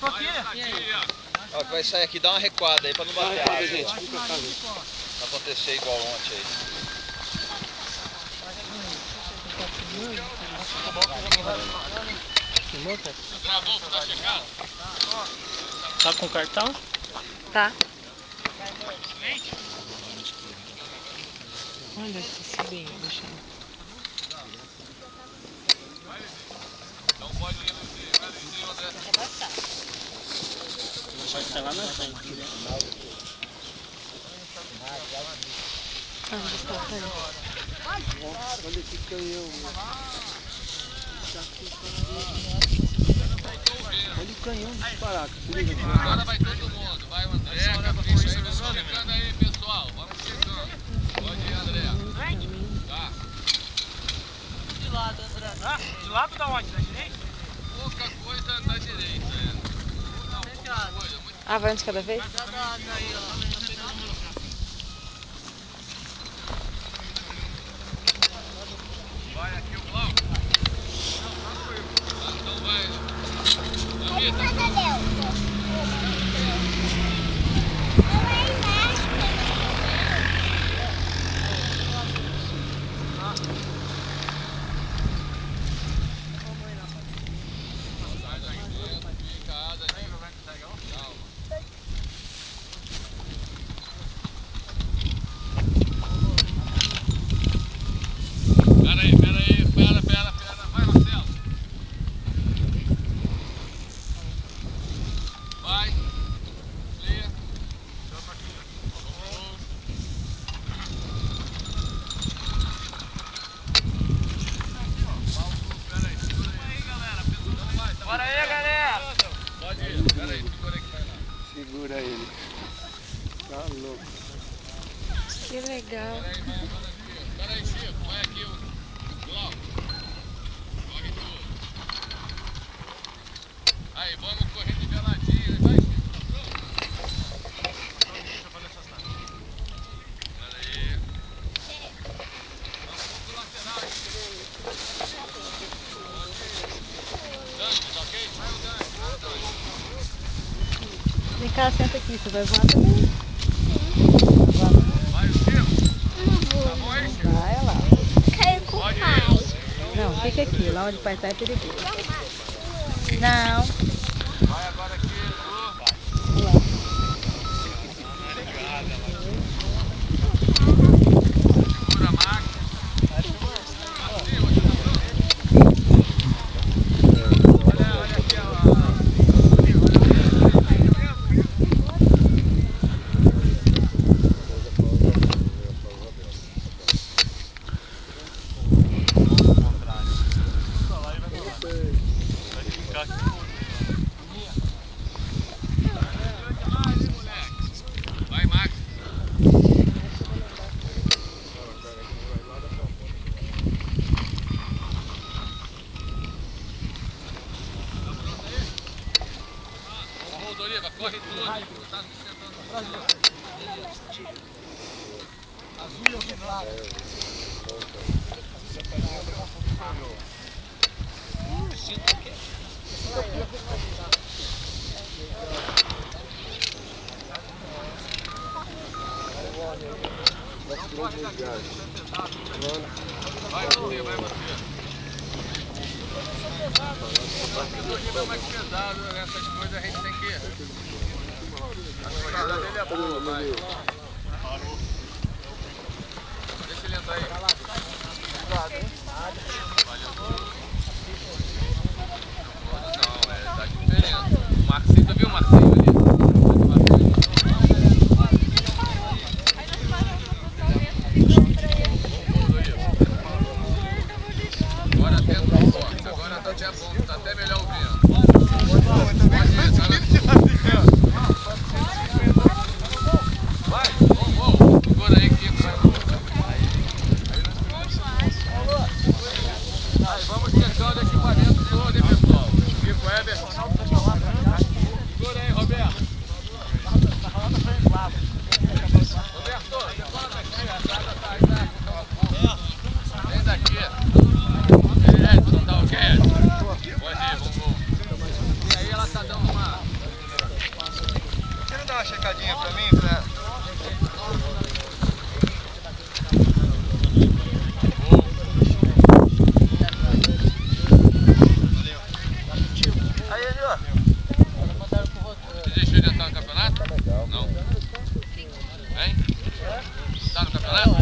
Tô aqui. Ó, vai sair aqui, dá uma recuada aí pra não bater água, gente. Não acontecer igual ontem aí. Tá com cartão? Tá. Olha esse cilinho, deixa eu... Dá um bolinho, Luizinho, André. Vai estar lá na frente. Onde está? Olha esse canhão. Olha o canhão disparar. Agora vai todo mundo. Vai o André, Capricha aí. Vamos chegando aí, pessoal. Vamos chegando. Pode ir, André. Tá. De lado, André. Ah, de lado da onde? Da direita? Pouca coisa da direita. Não, pouca coisa. Ah, vai um de cada vez? Já dá aí, ó. Vai aqui o Cláudio. Então vai. Anitta. Pera. Vai, Marcelo. Vai. Clear. Bora aí, galera. Pode ir. Pera aí, segura aí que vai lá. Segura ele. Tá louco. Que legal. Pera aí, Chico. Vai aqui o Cláudio. Corre tudo. Aí, vamos correr niveladinho. Vai, Chico. Pera aí. Vamos pro lateral, hein? Dante, tá ok? Vai o Dante. Vem cá, senta aqui, você vai voar também. Vai o Chico. Tá bom aí, Chico? Vai lá. Caiu com o Pode pai. ir. Não, fica aqui, lá onde o pai tá é perigoso. Não. Vai agora aqui, segura a máquina. Olha aqui, vai, Max. Ô, Doriva, corre tudo. Tá sustentando atrás de você. Azul e azul claro. Cinto o quê? Não corre daqui, vai pesado. Vai você. O Doriva é mais pesado, essas coisas a gente tem que... A corrida dele é boa, vai. Deixa ele entrar aí. Valeu. Não, tá diferente. O Marcinho, tu viu o Marcinho ali? Agora até no forte, agora tá até bom, tá até melhor o vento. Vai, vamos, segura aí que vai. Aí, vamos checando o equipamento todo, hein, pessoal. Chico Everton. Segura aí, Roberto. Roberto, decola daqui, a casa tá aí, vem daqui. Edson, tá ok? Pode ir, vamos. E aí ela tá dando uma... uma checadinha pra mim, pra... Aí, Elio. Você deixou de entrar no campeonato? Não. Hein? Tá no campeonato?